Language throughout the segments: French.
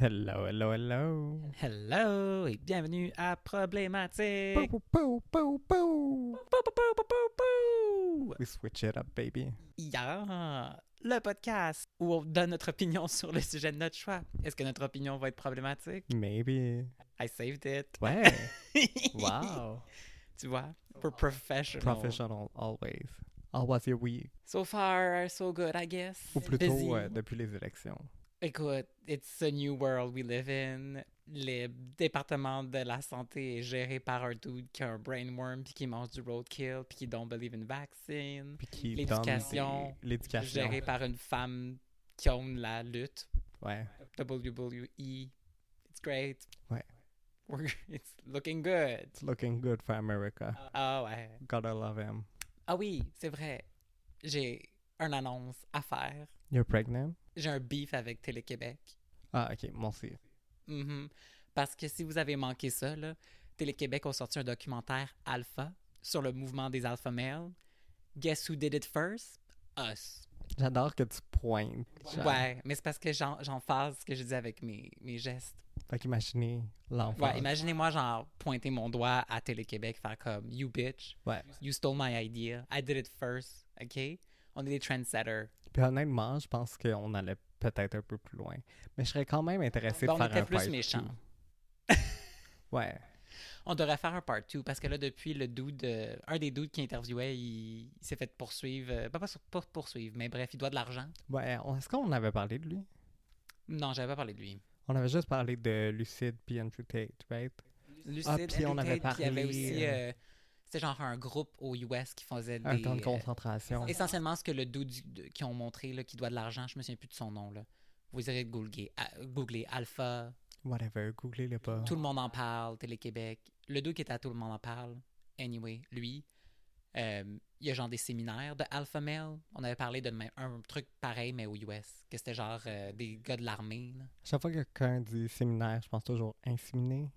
Hello, hello, hello. Hello et bienvenue à Problématique. Pou, pou, pou, pou. Pou, pou, pou, pou, pou, pou. We switch it up, baby. Yeah, le podcast où on donne notre opinion sur le sujet de notre choix. Est-ce que notre opinion va être problématique? Maybe. I saved it. Ouais. Wow. Tu vois, we're professional. Professional, always. How was your week? So far, so good, I guess. Ou plutôt Busy. depuis les élections. Écoute, it's a new world we live in. Le département de la santé est géré par un dude qui a un brainworm puis qui mange du roadkill puis qui don't believe in vaccine. Puis qui L'éducation, l'éducation. gérée par une femme qui own la lutte. Ouais. WWE. It's great. Ouais. It's looking good. It's looking good for America. Ah ouais. Gotta love him. Ah oui, c'est vrai. J'ai une annonce à faire. You're pregnant? J'ai un beef avec Télé-Québec. Ah, ok, moi aussi. Mhm. Parce que si vous avez manqué ça, là, Télé-Québec a sorti un documentaire alpha sur le mouvement des alpha males. Guess who did it first? Us. J'adore que tu pointes. Genre. Ouais, mais c'est parce que j'en phase ce que je dis avec mes gestes. Fait qu'imaginez l'enfant. Ouais, imaginez-moi genre pointer mon doigt à Télé-Québec, faire comme You bitch, Ouais. you stole my idea, I did it first, ok? On est des trendsetters. Puis honnêtement, je pense qu'on allait peut-être un peu plus loin. Mais je serais quand même intéressé Ben, de on faire un était plus part méchants. two. Ouais. On devrait faire un part 2 parce que là, depuis le dude, un des dudes qui interviewait, il s'est fait poursuivre. Pas poursuivre, mais bref, il doit de l'argent. Ouais, est-ce qu'on avait parlé de lui? Non, j'avais pas parlé de lui. On avait juste parlé de Lucide puis Andrew Tate, right? Lucide, puis on Andrew avait Tate, puis il y avait parlé, aussi... c'était genre un groupe aux US qui faisait Un des... temps de concentration. essentiellement, ce que le dude qui ont montré, là, qui doit de l'argent, je me souviens plus de son nom, là. Vous irez googler Alpha, Whatever, googlez-le pas. Tout le monde en parle, Télé-Québec. Le dude qui était à Tout le monde en parle, anyway, lui, il y a genre des séminaires de Alpha Male. On avait parlé de un truc pareil, mais aux US, que c'était genre des gars de l'armée, là. Chaque fois que quelqu'un dit séminaire, je pense toujours inséminé.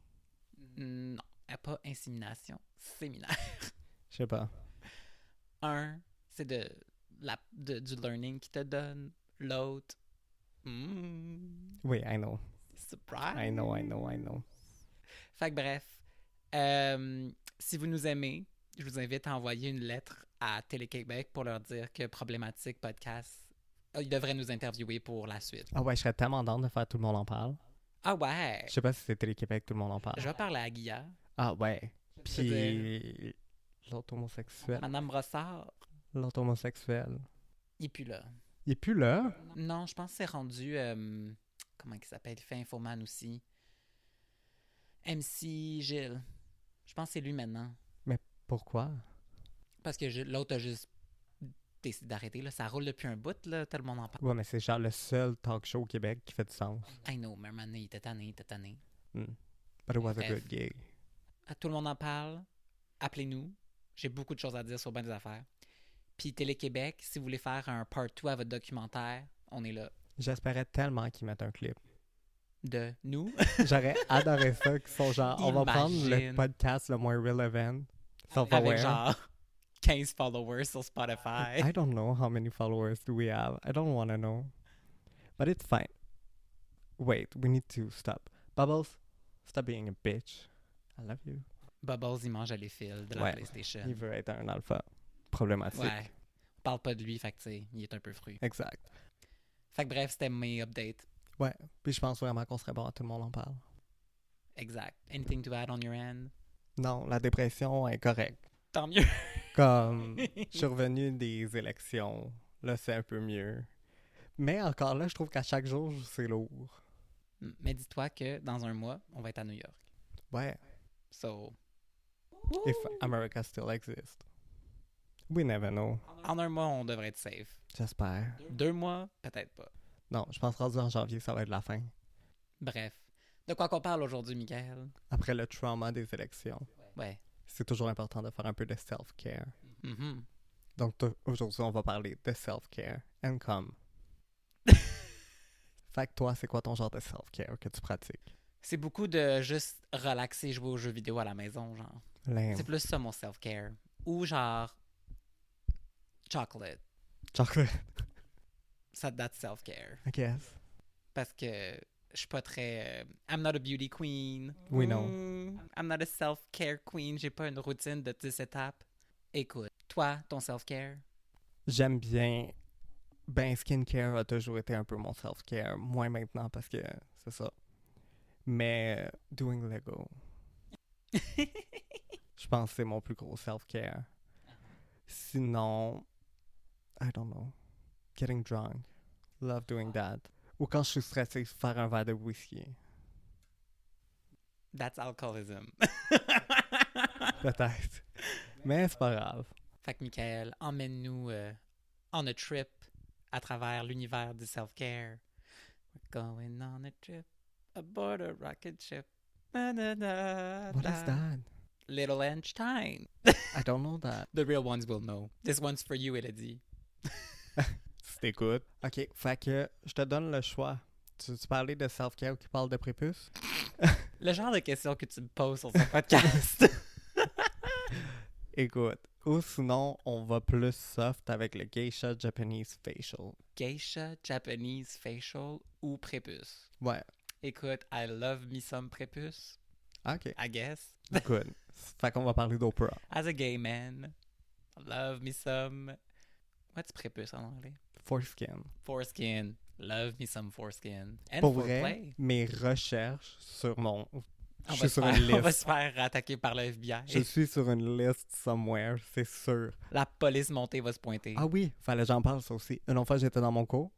Non, pas insémination, séminaire. Je sais pas. Un, c'est du learning qui te donne. L'autre, Oui, I know. surprise. I know. Fait que bref, si vous nous aimez, je vous invite à envoyer une lettre à Télé-Québec pour leur dire que Problématique Podcast, ils devraient nous interviewer pour la suite. Ah ouais, je serais tellement down de faire Tout le monde en parle. Ah ouais! Je sais pas si c'est Télé-Québec, Tout le monde en parle. Je vais parler à Guilla. Ah ouais. Je veux Puis l'autre homosexuel. Madame Brossard, L'autre homosexuel. il est plus là. Il est plus là. Non, je pense que c'est rendu... comment il s'appelle? Il fait Infoman aussi. MC Gilles. Je pense que c'est lui maintenant. Pourquoi? Parce que l'autre a juste décidé d'arrêter. Là. Ça roule depuis un bout, là, tout le monde en parle. Ouais, mais c'est genre le seul talk show au Québec qui fait du sens. I know, mais maintenant, il était tanné. But it was a Bref. good gig. À Tout le monde en parle. Appelez-nous. J'ai beaucoup de choses à dire sur bien des affaires. Puis Télé-Québec, si vous voulez faire un part 2 à votre documentaire, on est là. J'espérais tellement qu'ils mettent un clip. De nous. J'aurais adoré ça, qu'ils sont genre, on va prendre le Imagine. podcast le moins relevant. Avec Self-aware. genre 15 followers sur Spotify. I don't know how many followers do we have. I don't want to know. But it's fine. Wait, we need to stop. Bubbles, stop being a bitch. I love you. Bubbles, il mange à les fils de la Ouais. PlayStation. Il veut être un alpha. Problématique. Ouais. On parle pas de lui, fait que tu sais, il est un peu fru. Exact. Fait que bref, c'était mes updates. Ouais. Puis je pense vraiment qu'on serait bon à Tout le monde en parle. Exact. Anything to add on your end? Non, la dépression est correcte. Tant mieux. Comme, je suis revenu des élections. Là, c'est un peu mieux. Mais encore là, je trouve qu'à chaque jour, c'est lourd. Mais dis-toi que dans un mois, on va être à New York. Ouais. So, If America still exists. We never know. en un mois, on devrait être safe. J'espère. 2 mois, peut-être pas. Non, je pense rendu en janvier, ça va être la fin. Bref. De quoi qu'on parle aujourd'hui, Michael? Après le trauma des élections, Ouais. c'est toujours important de faire un peu de self-care. Mhm. Donc aujourd'hui, on va parler de self-care and come. Fait que toi, c'est quoi ton genre de self-care que tu pratiques? C'est beaucoup de juste relaxer, jouer aux jeux vidéo à la maison, genre. Lame. C'est plus ça, mon self-care. Ou genre, chocolate. Chocolate, Ça, that's self-care. I guess. Parce que je suis pas très... I'm not a beauty queen. We know. I'm not a self-care queen. J'ai pas une routine de 10 étapes. Écoute, toi, ton self-care? J'aime bien. Ben, skincare a toujours été un peu mon self-care. Moins maintenant parce que c'est ça. Mais doing Lego, je pense que c'est mon plus gros self-care. Sinon, I don't know. Getting drunk. Love doing that. Ou quand je suis stressé, faire un verre de whisky. That's alcoholism. Peut-être. Mais c'est pas grave. Fait que, Michael, emmène-nous on a trip à travers l'univers du self-care. We're going on a trip aboard a rocket ship. Da, da, da, What is that? Little Einstein. I don't know that. The real ones will know. This one's for you, elle a dit. Si t'écoutes. OK, fait que je te donne le choix. Tu veux parler de self-care ou qui parle de prépuce? Le genre de questions que tu me poses sur ce podcast. Écoute. Ou sinon, on va plus soft avec le Geisha Japanese Facial. Geisha, Japanese, facial ou prépuce? Ouais. Écoute, I love me some prépuce, OK. I guess. Good. Fait qu'on va parler d'Oprah. As a gay man, I love me some... What's prépuce en anglais? Foreskin. Foreskin. Love me some foreskin. And Pour foreplay. vrai, mes recherches sur mon... On Je va, suis sur se une faire, on va liste. se faire attaquer par le FBI. Je suis sur une liste somewhere, c'est sûr. La police montée va se pointer. Ah oui, fallait que j'en parle ça aussi. Une autre fois, j'étais dans mon cours,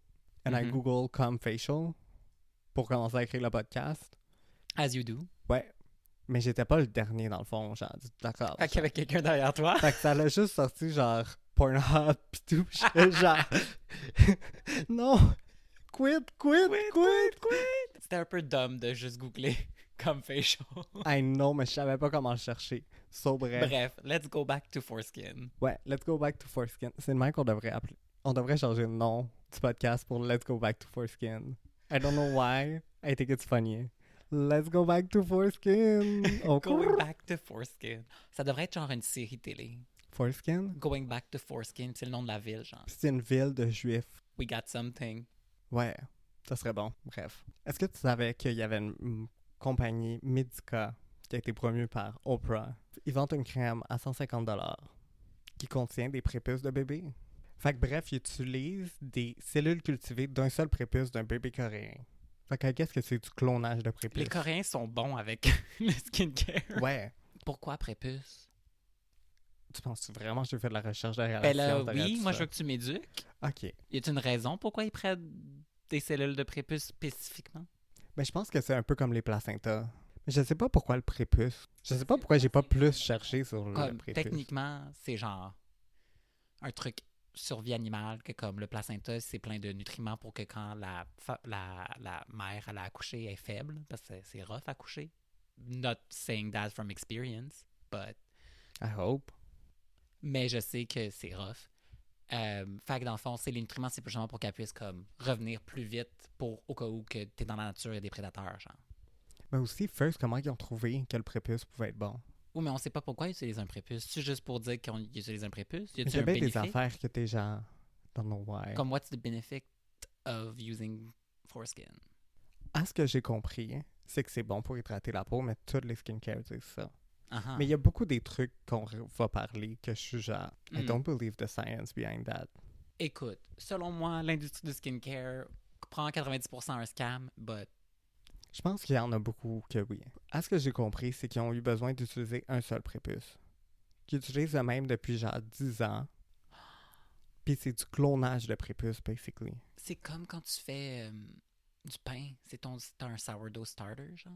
and I Mhm. Google comme facial pour commencer à écrire le podcast. As you do. Ouais, mais j'étais pas le dernier dans le fond, genre, d'accord. Fait qu'il y avait quelqu'un derrière toi. Fait que ça l'a juste sorti genre Pornhub pis tout, pis j'étais genre... non! Quit! C'était un peu dumb de juste googler comme facial. I know, mais je savais pas comment le chercher. So bref. Bref, let's go back to foreskin. Ouais, let's go back to foreskin. C'est le même qu'on devrait appeler. On devrait changer le nom du podcast pour Let's go back to foreskin. I don't know why. I think it's funny. Let's go back to foreskin. Oh, Going back to foreskin. Ça devrait être genre une série télé. Foreskin? Going back to foreskin, c'est le nom de la ville, genre. C'est une ville de juifs. We got something. Ouais, ça serait bon. Bref. Est-ce que tu savais qu'il y avait une compagnie Medica qui a été promue par Oprah? Ils vendent une crème à 150$ qui contient des prépuces de bébé. Fait que bref, ils utilisent des cellules cultivées d'un seul prépuce d'un bébé coréen. Fait que qu'est-ce que c'est du clonage de prépuce? Les Coréens sont bons avec le skincare. Ouais. Pourquoi prépuce? Tu penses vraiment que j'ai fait de la recherche derrière Ben la là, science derrière oui, tout moi ça? je veux que tu m'éduques. OK. Y a-t-il une raison pourquoi ils prennent des cellules de prépuce spécifiquement? Mais je pense que c'est un peu comme les placentas. Mais je sais pas pourquoi le prépuce. Je sais pas pourquoi j'ai pas plus cherché sur le Comme, prépuce. techniquement, c'est genre un truc survie animale que comme le placenta, c'est plein de nutriments pour que quand la mère elle a accouché, elle est faible, parce que c'est rough à accoucher. Not saying that from experience, but... I hope. Mais je sais que c'est rough. Fait que dans le fond, c'est les nutriments, c'est plus justement pour qu'elle puisse comme revenir plus vite pour au cas où que t'es dans la nature et des prédateurs, genre. Mais aussi, first, comment ils ont trouvé que le prépuce pouvait être bon? Oui, mais on sait pas pourquoi ils utilisent un prépuce. C'est juste pour dire qu'on utilise un prépuce? Y Il a-t-il y un avait des bénéfice? affaires que t'es genre... Don't know why. Comme what's the benefit of using foreskin? À ce que j'ai compris, c'est que c'est bon pour hydrater la peau, mais toutes les skincare disent ça. Uh-huh. Mais il y a beaucoup des trucs qu'on va parler que je suis genre... I Mm. don't believe the science behind that. Écoute, selon moi, l'industrie du skincare prend 90% un scam, but Je pense qu'il y en a beaucoup que oui. À ce que j'ai compris, c'est qu'ils ont eu besoin d'utiliser un seul prépuce. Qu'ils utilisent le même depuis genre 10 ans. Puis c'est du clonage de prépuce, basically. c'est comme quand tu fais du pain. T'as un sourdough starter, genre.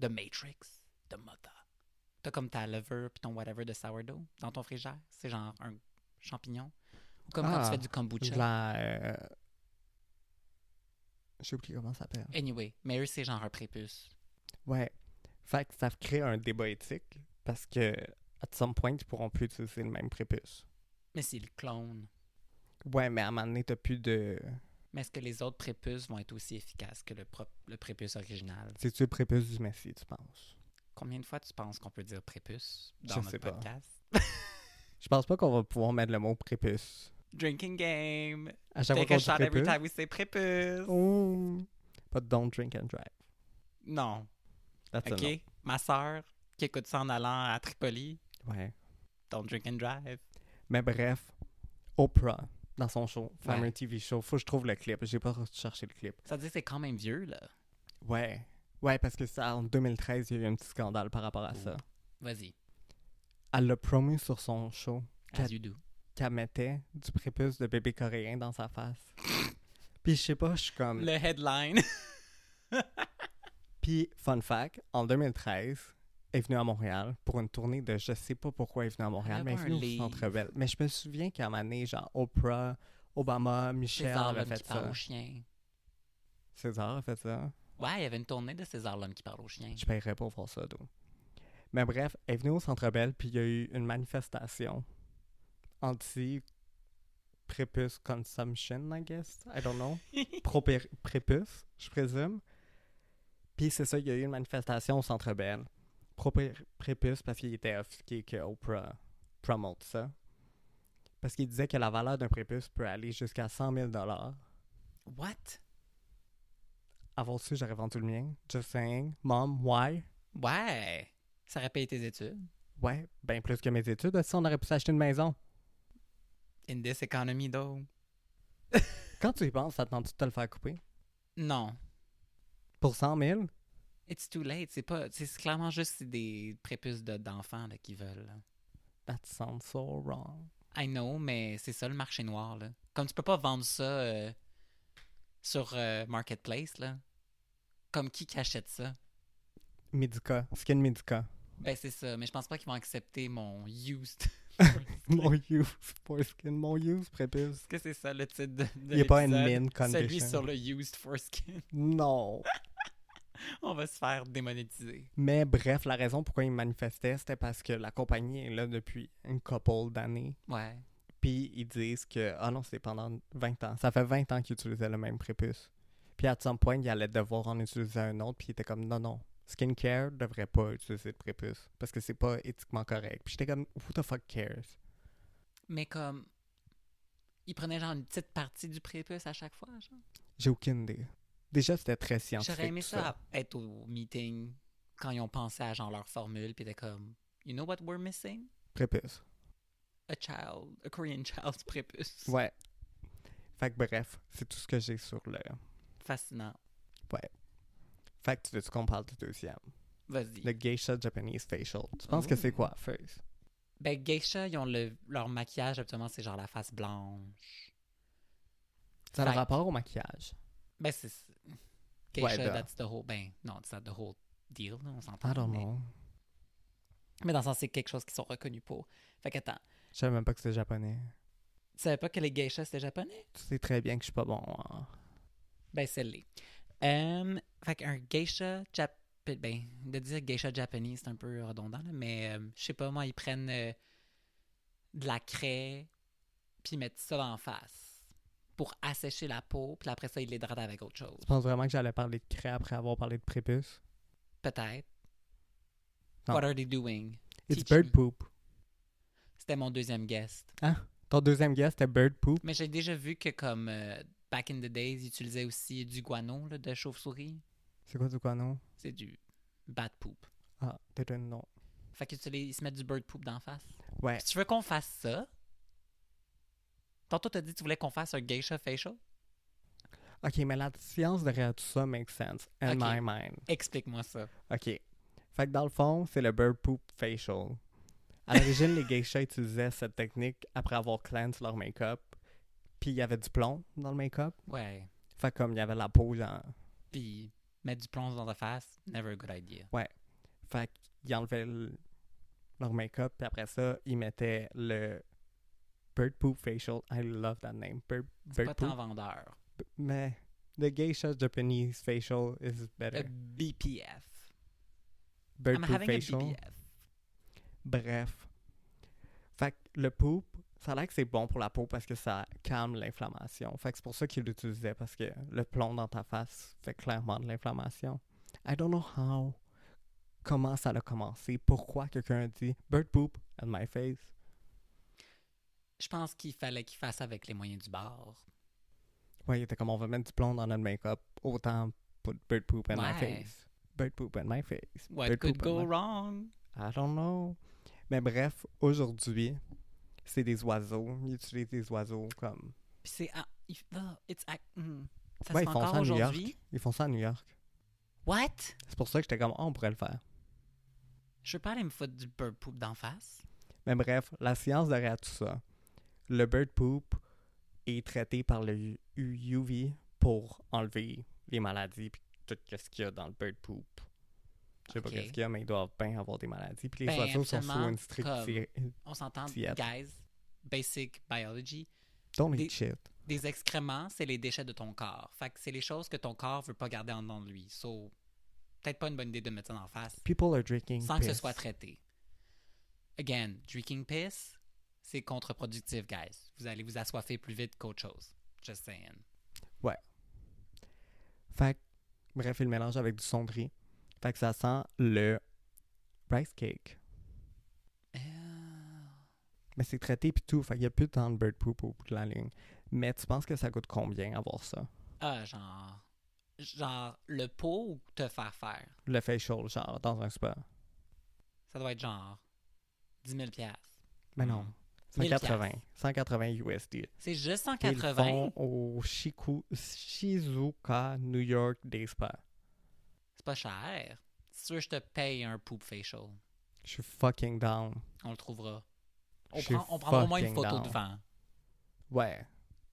The Matrix, the Mother. T'as comme ta lever puis ton whatever de sourdough dans ton frigidaire. C'est genre un champignon. Ou comme quand tu fais du kombucha. J'ai oublié comment ça s'appelle. Anyway, mais eux, c'est genre un prépuce. Ouais. Fait que ça crée un débat éthique parce que, at some point, ils pourront plus utiliser le même prépuce. Mais c'est le clone. Ouais, mais à un moment donné, t'as plus de... Mais est-ce que les autres prépuces vont être aussi efficaces que le prépuce original? C'est-tu le prépuce du Messi, tu penses? Combien de fois tu penses qu'on peut dire prépuce Je dans sais notre pas. podcast? Je pense pas qu'on va pouvoir mettre le mot prépuce. Drinking game. À chaque Take fois a qu'on dit shot every prépuce. time we say prépuce. Oh. But don't drink and drive. Non. That's OK? a no. Ma sœur, qui écoute ça en allant à Tripoli, Ouais. don't drink and drive. Mais bref, Oprah, dans son show, fameux Ouais. TV show, faut que je trouve le clip. J'ai pas cherché le clip. Ça veut dire que c'est quand même vieux, là. Ouais. Ouais, parce que ça, en 2013, il y a eu un petit scandale par rapport à ça. Vas-y. Elle l'a promu sur son show As you do. qu'elle mettait du prépuce de bébé coréen dans sa face. Puis je sais pas, je suis comme... Le headline. Puis, fun fact, en 2013, elle est venue à Montréal pour une tournée de... Je sais pas pourquoi elle est venue à Montréal, Elle mais elle est avait un venue au livre. Centre Bell. Mais je me souviens qu'à un moment donné, genre Oprah, Obama, Michel César avaient l'homme fait qui parle ça. aux chiens. César a fait ça. Ouais, il y avait une tournée de César l'homme qui parle aux chiens. Je paierais pour voir ça, d'où. Mais bref, elle est venue au Centre Bell, puis il y a eu une manifestation anti-prépuce consumption, I guess. I don't know. Pro-prépuce, je présume. Puis c'est ça, il y a eu une manifestation au Centre Bell. Pro-prépuce, parce qu'il était offusqué que Oprah promote ça. Parce qu'il disait que la valeur d'un prépuce peut aller jusqu'à 100 000 $. What? Avant su, j'aurais vendu le mien. Just saying. Mom, why? Ouais. Ça aurait payé tes études. Ouais, bien plus que mes études. Si on aurait pu s'acheter une maison. In this economy, though. Quand tu y penses, ça te tente de te le faire couper? Non. Pour 100 000? It's too late. C'est clairement juste des prépuces d'enfants là, qui veulent. Là. That sounds so wrong. I know, mais c'est ça le marché noir. Là. Comme tu peux pas vendre ça sur Marketplace, là. Comme qui achète ça? Medica. Skin Medica. Ben c'est ça, mais je pense pas qu'ils vont accepter mon used. Mon use foreskin. Mon use prépuce. Est-ce que c'est ça le titre de Il n'y a pas une l'épisode? mine condition. Celui sur le used foreskin. Non. On va se faire démonétiser. Mais bref, la raison pourquoi ils manifestaient, c'était parce que la compagnie est là depuis une couple d'années. Ouais. Puis ils disent que, ah non, c'est pendant 20 ans. Ça fait 20 ans qu'ils utilisaient le même prépuce. Puis à some point, ils allaient devoir en utiliser un autre. Puis ils étaient comme, non. Skincare devrait pas utiliser de prépuce. Parce que c'est pas éthiquement correct. Puis j'étais comme, who the fuck cares? Mais comme, ils prenaient genre une petite partie du prépuce à chaque fois, genre. J'ai aucune idée. Déjà, c'était très scientifique. J'aurais aimé tout ça être au meeting quand ils ont pensé à genre leur formule, puis étaient comme, you know what we're missing? Prépuce. A Korean child's prépuce. Ouais. Fait que bref, c'est tout ce que j'ai sur le... Fascinant. Ouais. Fait que tu veux qu'on parle du deuxième? Vas-y. Le Geisha Japanese Facial. Tu penses que c'est quoi, first? Ben, geisha, ils ont leur maquillage, habituellement, c'est genre la face blanche. Ça a le Fait- rapport au maquillage. Ben, c'est... Geisha, Ouais, duh. that's the whole... Ben, non, it's not the whole deal, là, on s'entend. I don't mais... know. Mais dans le sens, c'est quelque chose qu'ils sont reconnus pour. Fait qu'attends, Je savais même pas que c'était japonais. tu savais pas que les geishas, c'était japonais? Tu sais très bien que je suis pas bon en... Ben, c'est les. Fait qu'un geisha ben, de dire geisha japonais, c'est un peu redondant, là, mais je sais pas, moi, ils prennent de la craie, puis ils mettent ça dans la face pour assécher la peau, puis après ça, ils l'hydratent avec autre chose. Tu penses vraiment que j'allais parler de craie après avoir parlé de prépuce? Peut-être. Non. What are they doing? It's Teach bird me. poop. C'était mon deuxième guest. Ton deuxième guest, c'était bird poop? Mais j'ai déjà vu que comme back in the days, ils utilisaient aussi du guano là, de chauve-souris. C'est quoi du guano? C'est du bat poop. Ah, peut-être non. Fait qu'ils se mettent du bird poop d'en face. Ouais. Si tu veux qu'on fasse ça, tantôt t'as dit que tu voulais qu'on fasse un geisha facial? Ok, mais la science derrière tout ça makes sense. In Ok. my mind. Explique-moi ça. Ok. Fait que dans le fond, c'est le bird poop facial. À l'origine, les geishas utilisaient cette technique après avoir cleansed leur make-up. Puis il y avait du plomb dans le make-up. Ouais. Fait comme il y avait la peau, genre. Puis mettre du plomb dans ta face, never a good idea. Fait qu'ils enlevaient leur make-up. Puis après ça, ils mettaient le bird poop facial. I love that name. C'est Bird pas poop. tant vendeur. Mais the geisha Japanese facial is better. A BPF. Bird I'm poop having facial. a BPF. Bref. Fait que le poop, ça a l'air que c'est bon pour la peau parce que ça calme l'inflammation. Fait que c'est pour ça qu'ils l'utilisaient parce que le plomb dans ta face fait clairement de l'inflammation. I don't know how. Comment ça a commencé? Pourquoi quelqu'un a dit bird poop on my face? Je pense qu'il fallait qu'il fasse avec les moyens du bord. Ouais, il était comme on va mettre du plomb dans notre make-up. Autant put bird poop in my Ouais. face. Bird poop in my face. What Bird could poop in go my- wrong? I don't know. Mais bref, aujourd'hui, c'est des oiseaux. Ils utilisent des oiseaux comme... Puis c'est... Ça Ouais, se ils fait font encore ça à New York. aujourd'hui? Ils font ça à New York. What? C'est pour ça que j'étais comme, oh, on pourrait le faire. Je veux pas aller me foutre du bird poop d'en face. Mais bref, la science derrière tout ça, le bird poop est traité par le UV pour enlever les maladies puis tout ce qu'il y a dans le bird poop. Je sais pas Ok. qu'est-ce qu'il y a, mais ils doivent bien avoir des maladies. Puis les Ben, oiseaux sont sous absolument, une stricte comme- On s'entend, diète. guys, basic biology. Don't des- eat shit. Des excréments, c'est les déchets de ton corps. Fait que c'est les choses que ton corps veut pas garder en dedans de lui. So, peut-être pas une bonne idée de mettre ça en face. People are drinking Sans que ce piss. soit traité. Again, drinking piss, c'est contre-productif, guys. Vous allez vous assoiffer plus vite qu'autre chose. Just saying. Fait que, bref, ils le mélangent avec du cendrier. Fait que ça sent le rice cake. Mais c'est traité pis tout. Fait qu'il y a plus tant de bird poop au bout de la ligne. Mais tu penses que ça coûte combien avoir ça? Ah, genre, le pot ou te faire faire? Le facial, genre, dans un spa. Ça doit être genre 10 000 piastres. Mais non. 1000 180. 180 USD. C'est juste Ils le 180? font au Shizuoka, New York Day Spa. C'est pas cher. C'est sûr que je te paye un poop facial. Je suis fucking down. On le trouvera. On Je suis prend au moins une fucking photo down. devant. Ouais.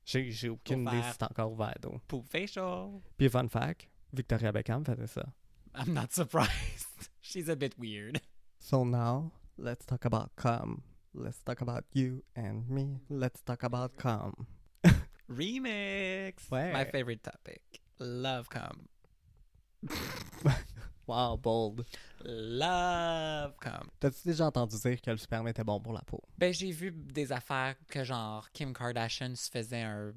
J'ai aucune Pour idée faire- si c'est encore ouvert d'eau. Poop facial. Puis fun fact, Victoria Beckham faisait ça. I'm not surprised. She's a bit weird. So now, let's talk about cum. Let's talk about you and me. Let's talk about cum. Remix. Ouais. My favorite topic. Love cum. Wow, bold. Love cum. T'as-tu déjà entendu dire que le sperme était bon pour la peau? Ben, j'ai vu des affaires que genre Kim Kardashian se faisait un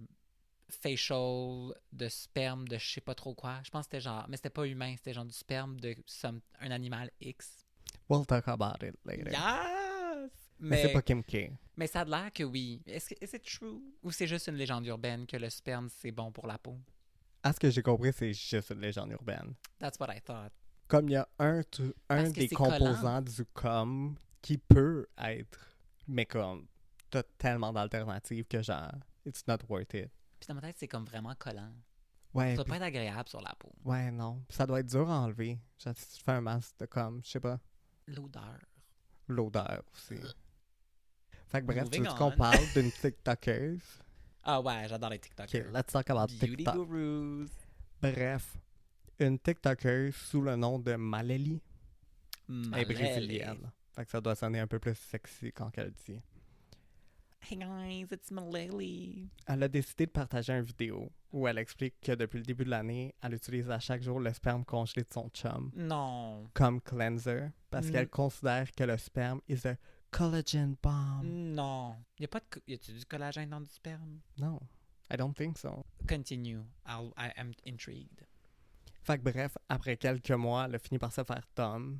facial de sperme de je sais pas trop quoi. Je pense que c'était genre, mais c'était pas humain, c'était genre du sperme de un animal X. We'll talk about it later. Yes! Mais c'est pas Kim K. Mais ça a l'air que oui. Est-ce que c'est true? Ou c'est juste une légende urbaine que le sperme c'est bon pour la peau? À ce que j'ai compris, c'est juste une légende urbaine. That's what I thought. Comme il y a un Parce que des c'est composants du cum qui peut être, mais comme, t'as tellement d'alternatives que genre, it's not worth it. Puis dans ma tête, c'est comme vraiment collant. Ouais, Ça doit puis- pas être agréable sur la peau. ouais, non. Puis ça doit être dur à enlever. Genre, si tu fais un masque de cum, je sais pas, L'odeur. l'odeur aussi. Fait que bref, tu Moving veux qu'on on. parle d'une TikTokeuse? Ah ouais, j'adore les Ok, TikTokers. let's talk about Beauty TikTok. gurus. Bref, une TikTokeuse sous le nom de Maleli est Malele. brésilienne. Fait que ça doit sonner un peu plus sexy quand elle le dit. Hey guys, it's Malele. Elle a décidé de partager une vidéo où elle explique que depuis le début de l'année, elle utilise à chaque jour le sperme congelé de son chum Non. comme cleanser parce Mm. qu'elle considère que le sperme is a collagen bomb. Non. Y a pas de... Y a-tu du collagène dans du sperme? Non, I don't think so. Continue. I am intrigued. Fait que bref, après quelques mois, elle a fini par se faire Tom.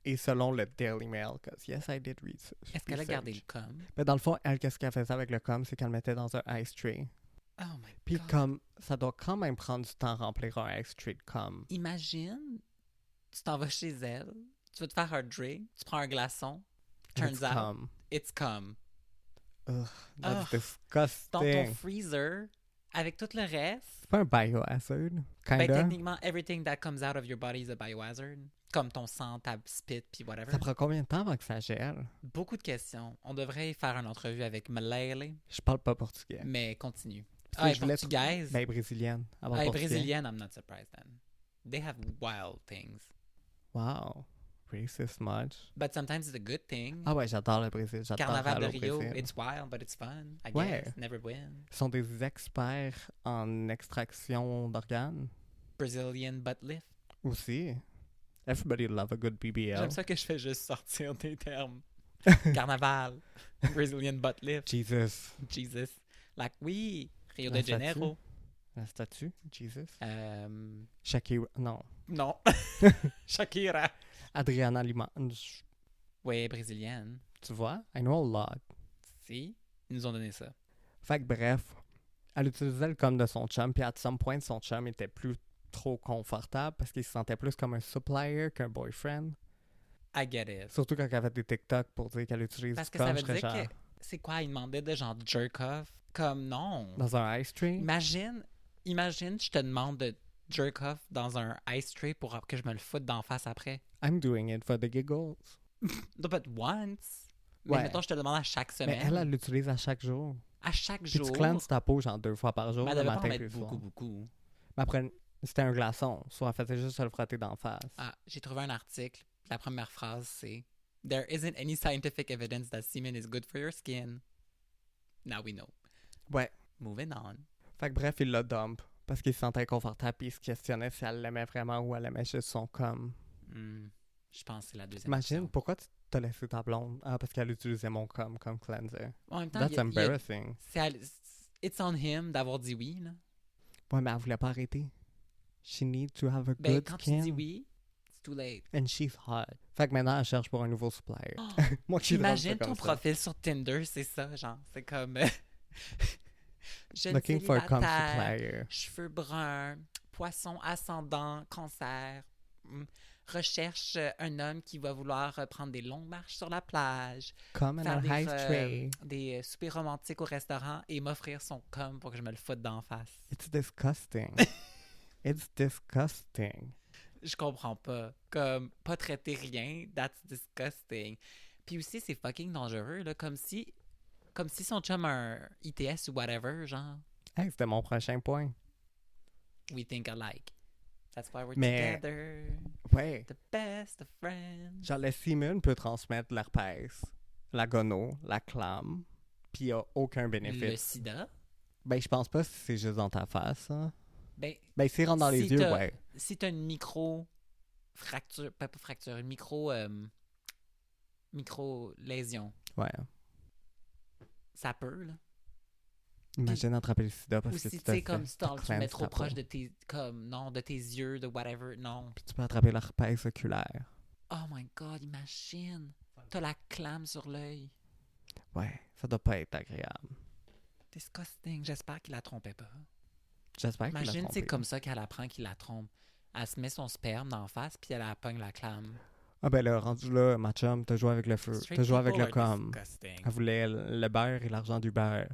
Et selon le Daily Mail, cause yes, I did research. Est-ce qu'elle a gardé le com? Mais dans le fond, elle, qu'est-ce qu'elle faisait avec le cum, c'est qu'elle le mettait dans un ice tray. Oh my Puis god. comme, ça doit quand même prendre du temps à remplir un ice tray de cum. Imagine, tu t'en vas chez elle, tu veux te faire un drink, tu prends un glaçon, It's turns out, cum. it's cum. Ugh, that's Ugh. Dans ton disgusting. freezer, avec tout le reste, C'est pas un biohazard, ben, kinda. techniquement, everything that comes out of your body is a biohazard. Comme ton sang, ta spit, puis whatever. Ça prend combien de temps avant que ça gèle? Beaucoup de questions. On devrait faire une entrevue avec Malele, Je parle pas portugais. mais continue. Parce que Ah, elle je est voulais portugaise. Ben, brésilienne. Elle parle Ah, elle est portugais. brésilienne, I'm not surprised then. They have wild things. Wow. Racist much. But sometimes it's a good thing. Ah ouais, j'adore le Brésil. J'adore Carnaval de aller au Rio, Brésil. it's wild, but it's fun. I Ouais. guess. Never win. Ils sont des experts en extraction d'organes Brazilian butt lift. aussi. Everybody love a good BBL. J'aime ça que je fais juste sortir des termes. Carnaval, Brazilian butt lift, Jesus. Jesus. Like, oui, Rio La de Janeiro. La statue? Jesus. Euh, Shakira. Non. non. Shakira. Adriana Lima. Oui, brésilienne. Tu vois? I know a lot. Si, ils nous ont donné ça. Fait que bref, elle utilisait le com de son chum, puis à some point, son chum était plus trop confortable parce qu'il se sentait plus comme un supplier qu'un boyfriend. I get it. Surtout quand elle fait des TikTok pour dire qu'elle utilise Parce du que ça cum, veut je serais dire genre, que... C'est quoi, il demandait de genre jerk off? Comme non. dans un ice tree. Imagine, je te demande de jerk off dans un ice tray pour que je me le foute d'en face après. I'm doing it for the giggles. Non, but once. Mais Ouais. mettons, je te demande à chaque Mais semaine. elle l'utilise à chaque jour. À chaque Puis jour. tu cleanses ta peau genre 2 fois par jour, Mais elle le devait pas en matin mettre puis le soir. beaucoup. Mais après, c'était un glaçon. Soit elle faisait juste se le frotter d'en face. Ah, j'ai trouvé un article. La première phrase, c'est There isn't any scientific evidence that semen is good for your skin. Now we know. Ouais. Moving on. Fait que bref, il l'a dump. Parce qu'il se sentait inconfortable puis il se questionnait si elle l'aimait vraiment ou elle aimait juste son cum. Je pense que c'est la deuxième Imagine, option. pourquoi tu t'as laissé ta blonde? Ah, parce qu'elle utilisait mon cum comme cleanser. En même temps, That's embarrassing. it's on him d'avoir dit oui. Là. Ouais, mais elle voulait pas arrêter. She needs to have a Ben, good quand skin. tu dis oui, it's too late. And she's hot. Fait que maintenant, elle cherche pour un nouveau supplier. Oh, Moi qui drôle, imagine c'est ton comme ça. profil sur Tinder, c'est ça, genre. C'est comme... jeune Looking for a cum célibataire, supplier. cheveux bruns, poisson ascendant, cancer. Recherche un homme qui va vouloir prendre des longues marches sur la plage, Come in faire a high tray. des soupers romantiques au restaurant et m'offrir son cum pour que je me le foute d'en face. It's disgusting. It's disgusting. Je comprends pas. Comme, pas traiter rien, that's disgusting. Puis aussi, c'est fucking dangereux, là, comme si son chum a un ITS ou whatever, genre, Hey, c'était mon prochain point. we think alike. That's why we're Mais- together, Ouais. the best of friends. Genre, le semen peut transmettre l'herpès, la gono, la clame, puis il n'y a aucun Le bénéfice. sida, Ben, je pense pas si c'est juste dans ta face. Hein. ben, Ben, s'il rentre dans les Si yeux, t'as- ouais. si t'as une micro-fracture, pas fracture, une micro-lésion, Ouais. ça peut, là. Imagine attraper le sida parce Ou que si, tu tu sais, te comme fais- tu le mets cleanse trop ta proche peau. de tes, comme, non, de tes yeux, de whatever, non. Puis tu peux attraper l'herpès oculaire. Oh my God, imagine. T'as la clame sur l'œil. Ouais, ça doit pas être agréable. Disgusting. J'espère qu'il la trompait pas. J'espère qu'il l'a Imagine, c'est trompé. comme ça qu'elle apprend qu'il la trompe. Elle se met son sperme d'en face, puis elle appogne la clame. Ah ben là, rendu là, ma chum, t'as joué avec le feu. Straight T'as joué avec people le are com. disgusting. Elle voulait le beurre et l'argent du beurre.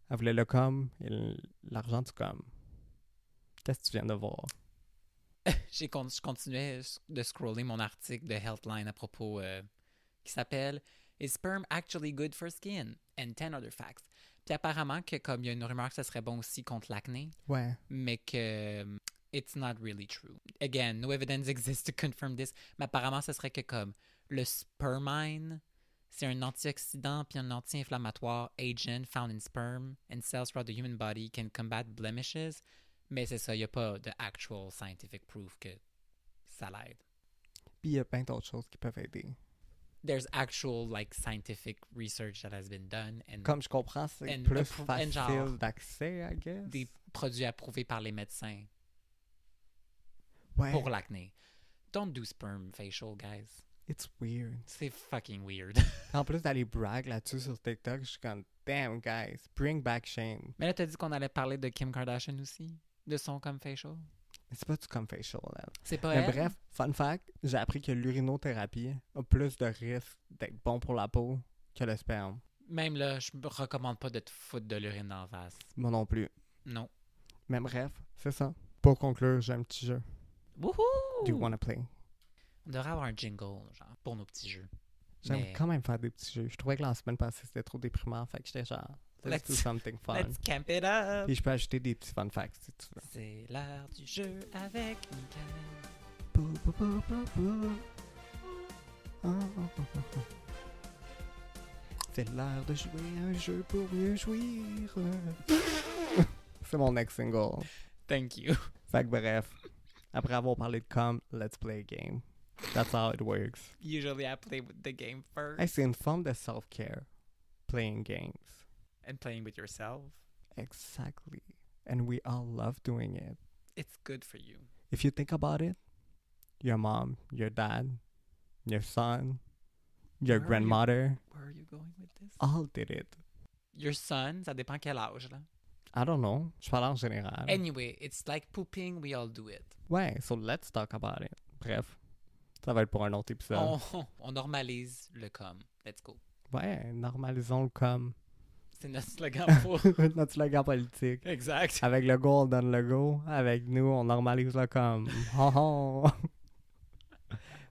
Elle voulait le com et l'argent du com. Qu'est-ce que tu viens de voir? Je continuais de scroller mon article de Healthline à propos qui s'appelle Is sperm actually good for skin? And 10 other facts. Puis apparemment que comme il y a une rumeur que ça serait bon aussi contre l'acné, Ouais. mais que it's not really true. Again, no evidence exists to confirm this, mais apparemment ce serait que comme le spermine, c'est un antioxydant puis un anti-inflammatoire agent found in sperm and cells throughout the human body can combat blemishes. Mais c'est ça, il n'y a pas de actual scientific proof que ça l'aide. Puis il y a plein d'autres choses qui peuvent aider. There's actual like scientific research that has been done and Comme je comprends, c'est And plus and genre- facile d'accès, I guess. des produits approuvés par les médecins Ouais. pour l'acné. Don't do sperm facial, guys. It's weird. C'est fucking weird. En plus d'aller brag là-dessus sur TikTok, je suis comme, damn, guys, bring back shame. Mais là, t'as dit qu'on allait parler de Kim Kardashian aussi, de son comme facial. Mais c'est pas du comme facial, là. C'est pas Mais elle? bref, fun fact, j'ai appris que l'urinothérapie a plus de risques d'être bon pour la peau que le sperme. Même là, je me recommande pas de te foutre de l'urine dans la face. Moi non plus. Non. Mais bref, c'est ça. Pour conclure, j'ai un petit jeu. Wouhou! Do you wanna play? On devrait avoir un jingle, genre, pour nos petits jeux. J'aime Mais- quand même faire des petits jeux. Je trouvais que la semaine passée, c'était trop déprimant. Fait que j'étais genre, let's do Let's- something fun. Let's camp it up! Puis je peux ajouter des petits fun facts si tu veux. C'est l'heure du jeu avec Mickaël. Bou, bou, bou, bou, bou. Oh, oh, oh, oh. C'est l'heure de jouer à un jeu pour mieux jouir. C'est mon next single. Thank you. Fait que bref, après avoir parlé de com, let's play a game. That's how it works. Usually I play with the game first Hey, c'est une forme de self-care. Playing games. and playing with yourself. Exactly. And we all love doing it. It's good for you. If you think about it, your mom, your dad, your son, your Where are you? grandmother, Where are you going with this? all did it. Your son, ça dépend quel âge, là. I don't know. Je parle en général. Anyway, it's like pooping, we all do it. Ouais, so let's talk about it. Bref, ça va être pour un autre épisode. On normalise le com. Let's go. Ouais, normalisons le com. C'est notre slogan pour... Notre slogan politique. Exact. Avec le go, on donne le go. Avec nous, on normalise le com.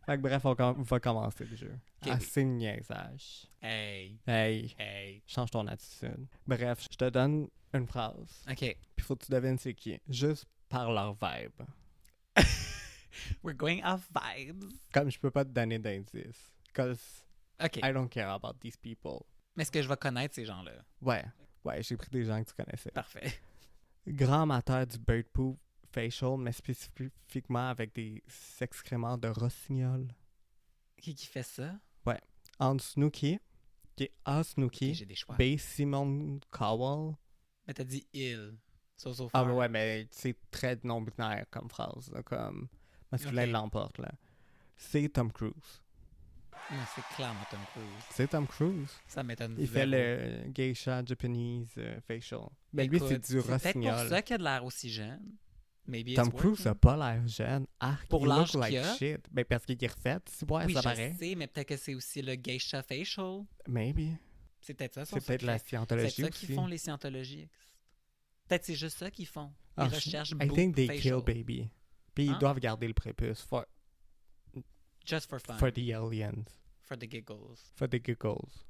Fait que bref, on va commencer le jeu. Okay. Assez de niaisage. Hey. Hey, change ton attitude. Bref, je te donne une phrase. OK. Puis faut que tu devines c'est qui. Juste par leur vibe. We're going off vibes. Comme je peux pas te donner d'indices. Cause OK. I don't care about these people. Mais est-ce que je vais connaître ces gens-là? Ouais, j'ai pris des gens que tu connaissais. Parfait. Grand amateur du bird poop facial, mais spécifiquement avec des excréments de rossignol. Qui fait ça? Anne Snooki, qui est A. Snooki, Ok, j'ai des choix. B. Simone Cowell. Mais t'as dit il. So Ah, far. mais ouais, mais c'est très non-binaire comme phrase, là, comme masculin Ok. l'emporte, là. C'est Tom Cruise. Non, c'est clairement Tom Cruise. C'est Tom Cruise. Ça m'étonne. Il fait zéro. le geisha Japanese facial. Mais lui, c'est Écoute, du c'est peut-être rossignol. pour ça qu'il a de l'air aussi jeune. Maybe Tom it's Cruise working. a pas l'air jeune. Ah, Pour il look l'âge like qu'il a. shit. Ben, parce qu'il est refait. Si ouais, Oui, ça je paraît. sais, mais peut-être que c'est aussi le geisha facial. Maybe. C'est peut-être ça son C'est peut-être la secret. scientologie C'est ça aussi. qu'ils font, les scientologies. Peut-être c'est juste ça qu'ils font. Ils Ah, recherchent I boob think they facial. kill baby. Puis ils Hein? doivent garder le prépuce Just for fun. for the aliens. For the giggles. For the giggles.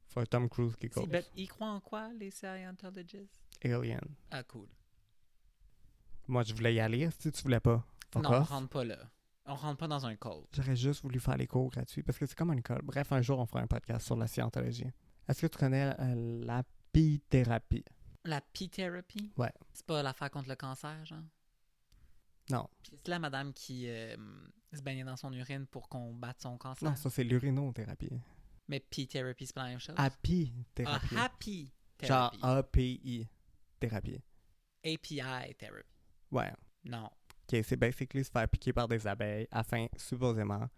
For Tom Cruise Si, giggles. ben, ils croient en quoi, les Scientologists? Alien. Ah, cool. Moi, je voulais y aller. Si tu voulais pas. Fuck Non, on off. rentre pas là. On rentre pas dans un code. J'aurais juste voulu faire les cours gratuits parce que c'est comme une école. Bref, un jour, on fera un podcast sur la scientologie. Est-ce que tu connais l'apithérapie? La P-therapy? Ouais. C'est pas l'affaire contre le cancer, genre? Non. C'est la madame qui se baignait dans son urine pour combattre son cancer. Non, ça, c'est l'urinothérapie. Mais P-therapy, c'est pas la même chose? Apithérapie. Happy Genre therapy. API thérapie. API therapy. Ouais. Non. OK, c'est basically se faire piquer par des abeilles afin, supposément,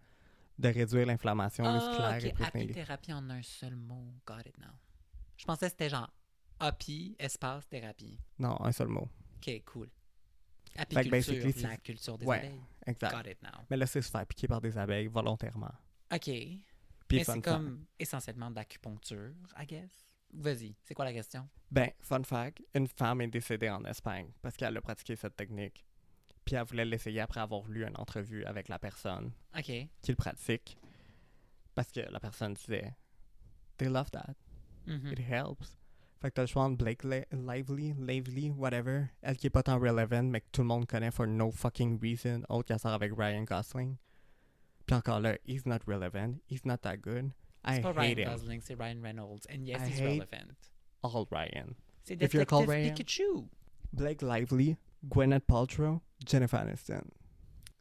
de réduire l'inflammation musculaire et ok, prévenir les... apithérapie en un seul mot. Got it now. Je pensais que c'était genre api, espace, thérapie. Non, un seul mot. Ok, cool. Fait que Apiculture, basically, c'est- la culture des Ouais. abeilles. Exact. Got it now. Mais là, c'est se faire piquer par des abeilles volontairement. Ok. Puis Mais fun c'est fact. comme essentiellement de l'acupuncture, I guess. Vas-y, c'est quoi la question? Ben, fun fact, une femme est décédée en Espagne parce qu'elle a pratiqué cette technique. Puis elle voulait l'essayer après avoir lu une entrevue avec la personne Ok. qui le pratique. Parce que la personne disait « They love that. Mhm. It helps. » Fait que t'as le choix entre Blake Lively, whatever. Elle qui est pas tant relevant, mais que tout le monde connaît for no fucking reason, autre qu'elle sort avec Ryan Gosling. Puis encore là, he's not relevant. He's not that good. I C'est pas hate Ryan him. Gosling, c'est Ryan Reynolds. And yes, I he's hate- relevant. All Ryan. C'est If you're called Detective Ryan. Pikachu. Blake Lively, Gwyneth Paltrow, Jennifer Aniston.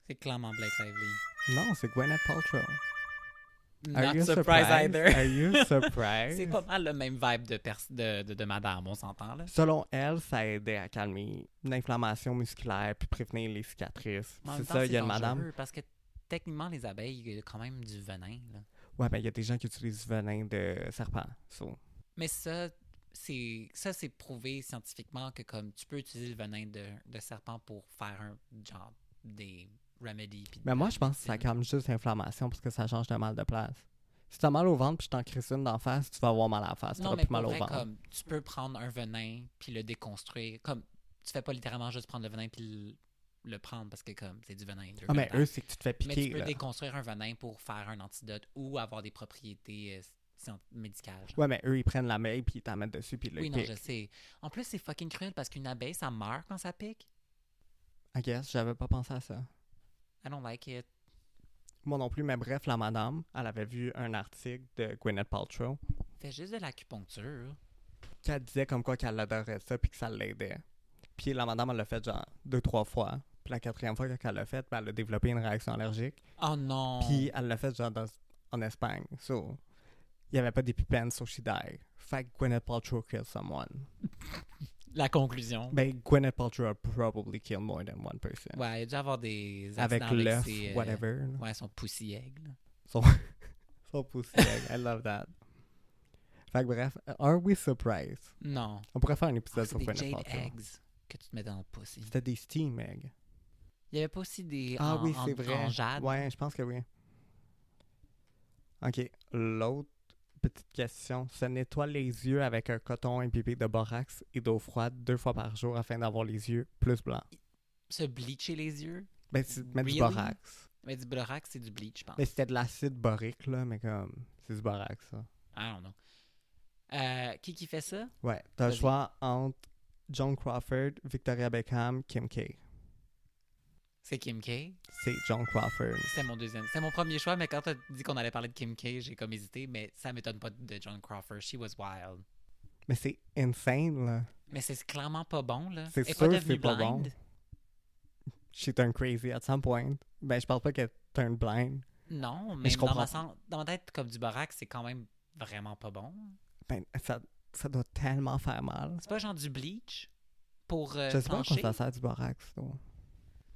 C'est clairement Blake Lively. Non, c'est Gwyneth Paltrow. Not surprised either. Are you surprised? C'est pas mal le même vibe de madame, on s'entend là. Selon elle, ça aidait à calmer l'inflammation musculaire puis prévenir les cicatrices. Mais en C'est même temps, ça, il y a une dangereux madame. Parce que techniquement, les abeilles, il y a quand même du venin. Là. Ouais, ben il y a des gens qui utilisent du venin de serpent. So. Mais ça, c'est prouvé scientifiquement que comme tu peux utiliser le venin de serpent pour faire un genre des remedies. puis Mais de moi, la je pense que ça médecine. calme juste l'inflammation parce que ça change de mal de place. Si t'as mal au ventre puis je t'en crisse une d'en face, tu vas avoir mal à la face. Non, T'auras mais plus pour mal au vrai, ventre. comme tu peux prendre un venin puis le déconstruire. Comme tu fais pas littéralement juste prendre le venin puis le prendre parce que comme c'est du venin. Ah, mais eux, c'est que tu te fais Mais piquer. tu peux Là. déconstruire un venin pour faire un antidote ou avoir des propriétés médicales. genre. Ouais, mais eux, ils prennent l'abeille puis ils t'en mettent dessus puis ils le Oui, non, piquent. je sais. En plus, c'est fucking cruel parce qu'une abeille, ça meurt quand ça pique. I guess, j'avais pas pensé à ça. I don't like it. Moi non plus, mais bref, la madame, elle avait vu un article de Gwyneth Paltrow Fais juste de l'acupuncture. qui disait comme quoi qu'elle adorait ça puis que ça l'aidait. Puis la madame, elle l'a fait genre 2-3 fois. Puis la 4e fois qu'elle l'a fait, ben, elle a développé une réaction allergique. Oh non! Puis elle l'a fait genre en Espagne. So, il n'y avait pas d'épipène, so she died. Fait que Gwyneth Paltrow killed someone. La conclusion. Ben, Gwyneth Paltrow a probably killed more than one person. Ouais, il a dû avoir des Avec accidents l'œuf, ses, whatever. là. Ouais, son pussy egg. là. Son pussy egg. I love that. Fait que bref, are we surprised? Non. On pourrait faire un épisode C'est sur des Gwyneth jade Paltrow. eggs que tu te mets dans le pussy. C'était des steam eggs. Il y avait pas aussi des Ah oui, en c'est vrai. en jade? Ouais, je pense que oui. OK. L'autre petite question. Se nettoie les yeux avec un coton imbibé de borax et d'eau froide 2 fois par jour afin d'avoir les yeux plus blancs. Se bleacher les yeux? Ben, c'est de mettre du Really? borax. Mais du borax, c'est du bleach, je pense. Mais c'était de l'acide borique, là, mais comme, c'est du borax, ça. I don't know. Qui fait ça? Ouais. T'as le Vas-y. choix entre Joan Crawford, Victoria Beckham, Kim K. C'est Kim K. C'est Joan Crawford. C'était mon deuxième. C'était mon premier choix, mais quand t'as dit qu'on allait parler de Kim K, j'ai comme hésité, mais ça m'étonne pas de Joan Crawford. She was wild. Mais c'est insane, là. Mais c'est clairement pas bon, là. C'est Elle est sûr que devenue c'est pas bon. blind? She turned crazy at some point. Ben, je pense pas qu'elle turned blind. Non, mais je dans comprends. dans ma tête, comme du borax, c'est quand même vraiment pas bon. Ben, ça doit tellement faire mal. C'est pas genre du bleach pour Je sais pas à quoi plancher? ça sert du borax, là.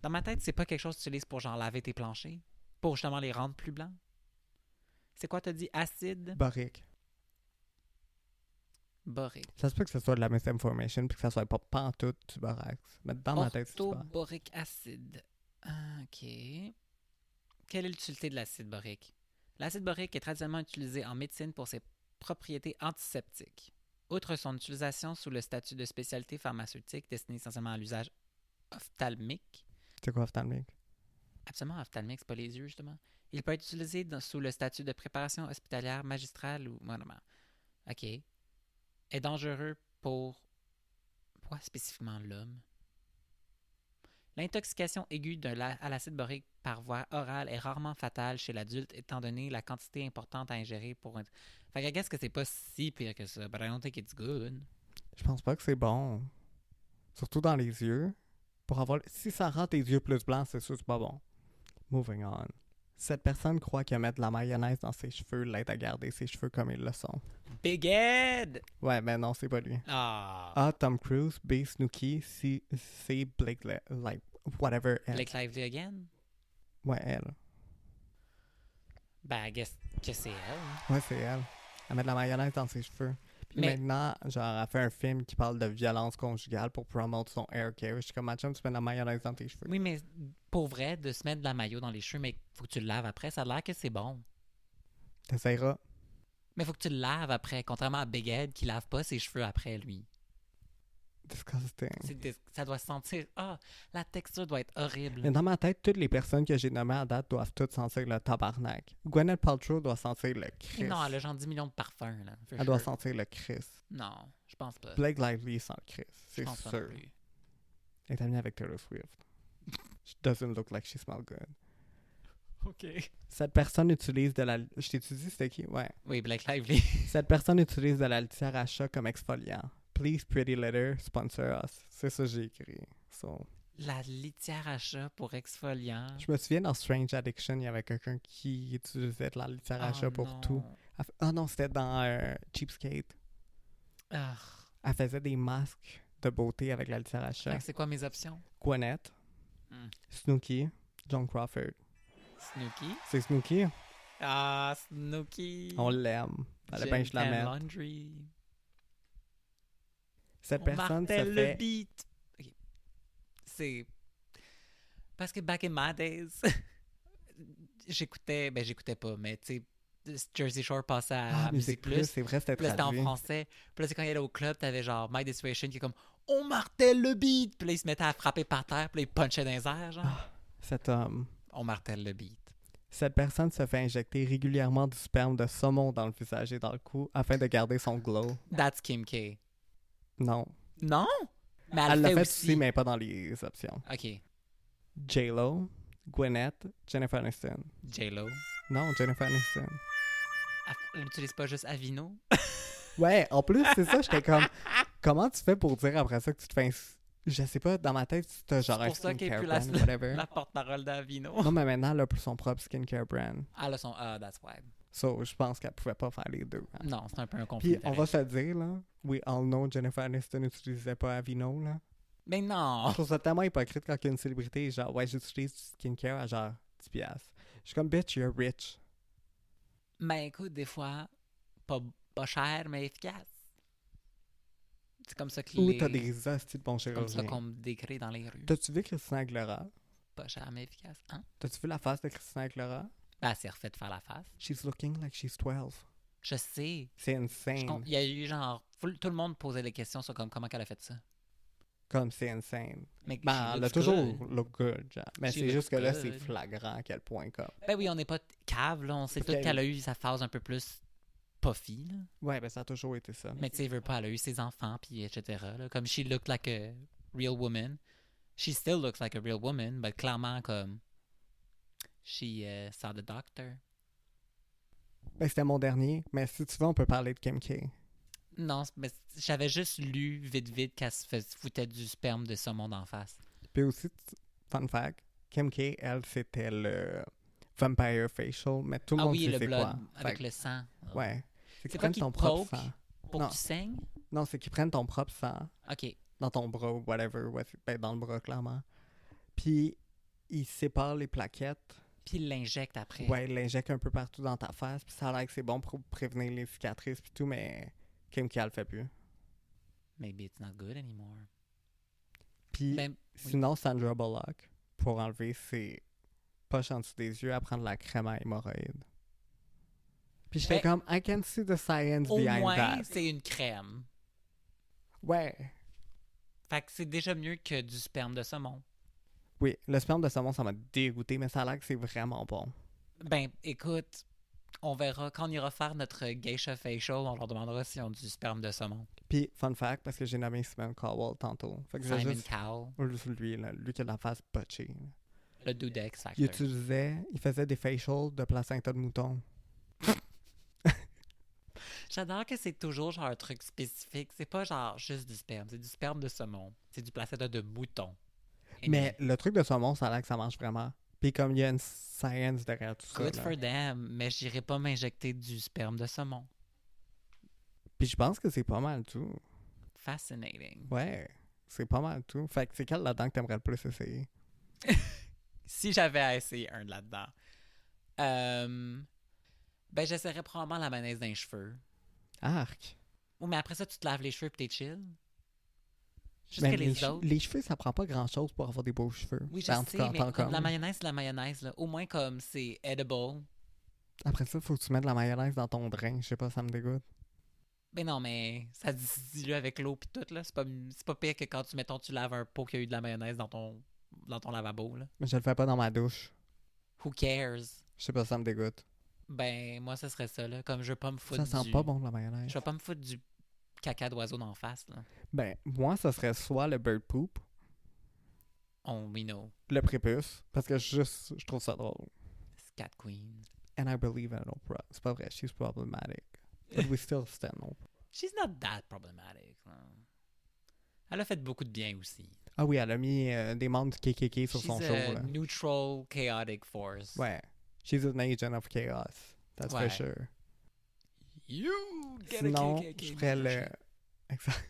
Dans ma tête, c'est pas quelque chose que tu utilises pour genre laver tes planchers? Pour justement les rendre plus blancs? C'est quoi, t'as dit? Acide? Borique. Borique. Ça se peut que ce soit de la misinformation puis que ça soit pas pantoute du borax. Mais dans ma tête, c'est du borax. Orthoboric acide. Ah, OK. Quelle est l'utilité de l'acide borique? L'acide borique est traditionnellement utilisé en médecine pour ses propriétés antiseptiques. Outre son utilisation sous le statut de spécialité pharmaceutique destinée essentiellement à l'usage ophtalmique, C'est quoi ophtalmique? absolument ophtalmique, c'est pas les yeux justement, il peut être utilisé sous le statut de préparation hospitalière magistrale ou... Voilà. OK. Est dangereux pour... Pourquoi spécifiquement l'homme? L'intoxication aiguë à l'acide borique par voie orale est rarement fatale chez l'adulte étant donné la quantité importante à ingérer pour un... Fait que qu'est-ce que c'est pas si pire que ça, but I don't think it's good. Je pense pas que c'est bon. Surtout dans les yeux. Pour avoir... Si ça rend tes yeux plus blancs, c'est sûr que c'est pas bon. Moving on. Cette personne croit que mettre de la mayonnaise dans ses cheveux l'aide à garder ses cheveux comme ils le sont. Big Ed! Ouais, mais non, c'est pas lui. Ah! A. Tom Cruise. B. Snooki. C. Blake... Like, whatever. Elle. Blake Lively again? Ouais, elle. Ben, I guess que c'est elle. Ouais, c'est elle. Elle met de la mayonnaise dans ses cheveux. Puis Mais- maintenant, genre, elle fait un film qui parle de violence conjugale pour promouvoir son hair care. Je suis comme, chum, tu mets de la mayonnaise dans tes cheveux. Oui, mais pour vrai, de se mettre de la maillot dans les cheveux, mais faut que tu le laves après, ça a l'air que c'est bon. T'essayeras. Mais faut que tu le laves après, contrairement à Big Ed qui lave pas ses cheveux après, lui. Disgusting. Ça doit se sentir... Ah, la texture doit être horrible. Mais dans ma tête, toutes les personnes que j'ai nommées à date doivent toutes sentir le tabarnak. Gwyneth Paltrow doit sentir le Chris. Non, elle a genre 10 millions de parfums, là. for Elle doit sure. sentir le Chris. Non, je pense pas. Blake Lively sent le Chris. Je C'est pense pas non sûr. plus. Elle est amie avec Taylor Swift. She doesn't look like she smells good. OK. Cette personne utilise de la... Je t'ai dit c'était qui? Ouais. Oui, Blake Lively. Cette personne utilise de la litière à chat comme exfoliant. Please, Pretty Litter, sponsor us. C'est ça que j'ai écrit. So. La litière à chat pour exfoliant. Je me souviens dans Strange Addiction, il y avait quelqu'un qui utilisait de la litière à Oh chat pour non. tout. Ah non, c'était dans Cheapskate. Ah. Elle faisait des masques de beauté avec la litière à Fait chat. que c'est quoi mes options? Gwyneth, Snooki, Joan Crawford. Snooki. C'est Snooki? Ah, Snooki. On l'aime. Elle est bien je la Jen mette. Laundry. Cette On personne se martèle le fait... beat. Ok. C'est... Parce que back in my days, j'écoutais pas, mais tu sais, Jersey Shore passait à Musique Plus. C'est vrai, c'était Puis là, c'était en traduit. français. Puis là, c'est quand il allait au club, t'avais genre Mike Situation qui est comme on martèle le beat. Puis là, il se mettait à frapper par terre. Puis là, il punchait dans les airs, genre. Cet homme. On martèle le beat. Cette personne se fait injecter régulièrement du sperme de saumon dans le visage et dans le cou afin de garder son glow. That's Kim K. Non. Non? Mais Elle l'a fait aussi. aussi, mais pas dans les options. OK. J-Lo, Gwyneth, Jennifer Aniston. J-Lo. Non, Jennifer Aniston. Elle n'utilise pas juste Avino. Ouais, en plus, c'est ça, j'étais comme... Comment tu fais pour dire après ça que tu te fais... Je sais pas, dans ma tête, tu as genre C'est un pour ça qu'elle est skincare plus brand, whatever. la porte-parole d'Avino. Non, mais maintenant, elle a plus son propre skincare brand. Elle a son... Ah, that's why. So, je pense qu'elle pouvait pas faire les deux. hein. Non, c'est un peu un conflit Puis, on va se le dire, là. We all know Jennifer Aniston n'utilisait pas Aveeno, là. Mais non! Je trouve ça tellement hypocrite quand il y a une célébrité, genre, ouais, j'utilise du skincare à genre 10 piastres. Je suis comme, bitch, you're rich. Mais écoute, des fois, pas cher, mais efficace. C'est comme ça que Ou t'as des hosties de bons comme ça chirurgiens. qu'on me décrit dans les rues. T'as-tu vu Christina Aguilera? Pas cher, mais efficace. Hein? T'as-tu vu la face de Christina Aguilera? Ben, elle s'est refait faire la face. She's looking like she's 12. Je sais. C'est insane. Il y a eu genre... Tout le monde posait des questions sur comment elle a fait ça. Comme c'est insane. Mais Ben, she elle a looks toujours good. look good, genre. Mais She c'est looks juste que là, good. c'est flagrant à quel point, comme. Ben oui, on n'est pas cave, là. On sait Parce tout qu'elle a eu sa phase un peu plus puffy, là. Ouais, ben ça a toujours été ça. Mais tu sais, veut pas, elle a eu ses enfants, puis etc. Là. Comme she looked like a real woman. She still looks like a real woman, but clairement, comme... She saw the doctor. Ben, c'était mon dernier, mais si tu veux, on peut parler de Kim K. Non, mais j'avais juste lu vite qu'elle se foutait du sperme de saumon d'en face. Puis aussi, fun fact, Kim K, elle, c'était le Vampire Facial, mais tout le monde oui, sait le c'est blood quoi. avec Fait le sang. que, ouais. C'est qu'ils C'est pas prennent qu'ils ton propre poke sang. pour Non. que tu saignes? Non, c'est qu'ils prennent ton propre sang OK. dans ton bras ou whatever, ouais, ben, dans le bras, clairement. Puis, ils séparent les plaquettes. Puis il l'injecte après. Ouais, ils l'injectent un peu partout dans ta face, puis ça a l'air que c'est bon pour prévenir les cicatrices puis tout, mais Kim K, elle le fait plus. Maybe it's not good anymore. Puis, Ben, sinon, Sandra Bullock, pour enlever ses poches en dessous des yeux, à prendre la crème à hémorroïdes. Puis j'étais Ben, comme, I can see the science au behind moins, that. c'est une crème. Ouais. Fait que c'est déjà mieux que du sperme de saumon. Oui, le sperme de saumon, ça m'a dégoûté, mais ça a l'air que c'est vraiment bon. Ben, écoute, on verra. Quand on ira faire notre geisha facial, on leur demandera s'ils ont du sperme de saumon. Puis, fun fact, parce que j'ai nommé Simon Cowell tantôt. Fait que j'ai Simon juste... Cowell, Juste lui, là, lui qui a la face botchée. le dude de X Il Factor. il faisait des facials de placenta de mouton. J'adore que c'est toujours genre un truc spécifique. C'est pas genre juste du sperme. C'est du sperme de saumon. C'est du placenta de mouton. Mais le truc de saumon, ça a l'air que ça marche vraiment. Puis comme il y a une science derrière tout ça. Good là. for them, mais j'irai pas m'injecter du sperme de saumon. Puis je pense que c'est pas mal tout. Fascinating. Ouais, c'est pas mal tout. Fait que c'est quel là-dedans que t'aimerais le plus essayer? Si j'avais à essayer un là-dedans. Ben, j'essaierais probablement la mayonnaise d'un cheveu. Arc. Oh, mais après ça, tu te laves les cheveux et t'es chill. Juste Mais que les autres. les cheveux, ça prend pas grand-chose pour avoir des beaux cheveux. Oui, je Ben, en sais, tout cas, mais tant comme comme. la mayonnaise, c'est la mayonnaise. Là. Au moins, comme c'est edible. Après ça, faut que tu mettes de la mayonnaise dans ton drain. Je sais pas, ça me dégoûte. Ben non, mais ça se dilue avec l'eau pis tout, là. C'est pas pire que quand tu laves un pot qui a eu de la mayonnaise dans ton lavabo, là. Mais je le fais pas dans ma douche. Who cares? Je sais pas, ça me dégoûte. Ben, moi, ce serait ça, là. Comme je veux pas me foutre Ça sent pas bon de la mayonnaise. Je vais pas me foutre du caca d'oiseau d'en face, là. Ben, moi, ça serait soit le bird poop, We know. le prépuce, parce que je trouve ça drôle. C'est Cat Queen. And I believe in Oprah. C'est pas vrai, she's problematic. But we still stand Oprah. She's not that problematic. Là. Elle a fait beaucoup de bien aussi. Ah oui, elle a mis des membres du KKK sur She's son show. a Là. neutral, chaotic force. Ouais. She's an agent of chaos. That's Ouais. for sure. You get Sinon, a KKK je ferais le... membership. Exact.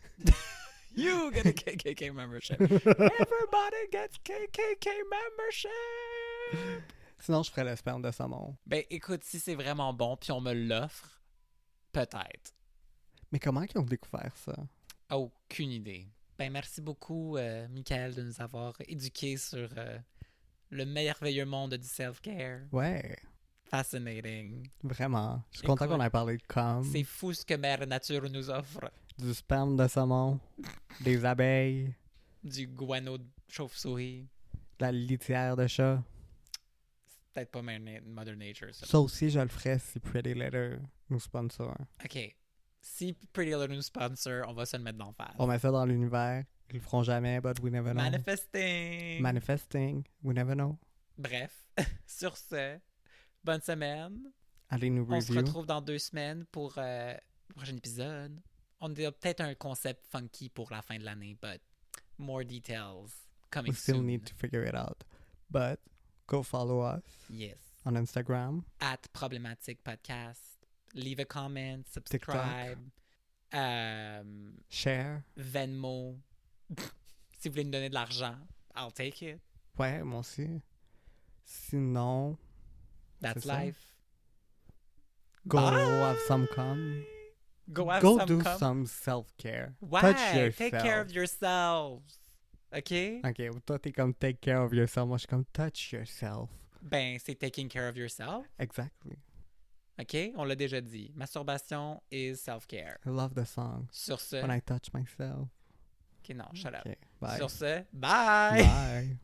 You get a KKK membership. Everybody gets KKK membership. Sinon, je ferais le sperme de saumon. Ben, écoute, si c'est vraiment bon puis on me l'offre, peut-être. Mais comment ils ont découvert ça? Aucune idée. Ben, merci beaucoup, Michael, de nous avoir éduqués sur le merveilleux monde du self-care. Ouais, Fascinating. vraiment. Je suis content Écoute, qu'on ait parlé de com, C'est fou ce que Mère Nature nous offre. du sperme de saumon, des abeilles, Du guano de chauve-souris. de la litière de chat. C'est peut-être pas Mother Nature, ça. Ça aussi, je le ferais si Pretty Litter nous sponsor. OK. Si Pretty Little nous sponsor, on va se le mettre d'en face. On met ça dans l'univers. Ils le feront jamais, but we never know. Manifesting. Manifesting, we never know. Bref, sur ce, bonne semaine. Allez nous On se review. retrouve dans 2 semaines pour le prochain épisode. On a peut-être un concept funky pour la fin de l'année, but more details coming We still soon. need to figure it out. But go follow us Yes. on Instagram. @Problematic Podcast. Leave a comment, subscribe. Share. Venmo. Si vous voulez nous donner de l'argent, I'll take it. Ouais, moi aussi. Sinon, That's C'est ça. life. go Bye. have some fun. Go have Go some do cum. some self-care. Ouais, Touch yourself. take care of yourselves. OK? Ok, toi, t'es comme take care of yourself. Moi, je suis comme touch yourself. Ben, c'est taking care of yourself. Exactly. OK? On l'a déjà dit. Masturbation is self-care. I love the song. Sur ce... When I touch myself. OK, non, shut up. Okay, bye. Sur ce, bye! Bye.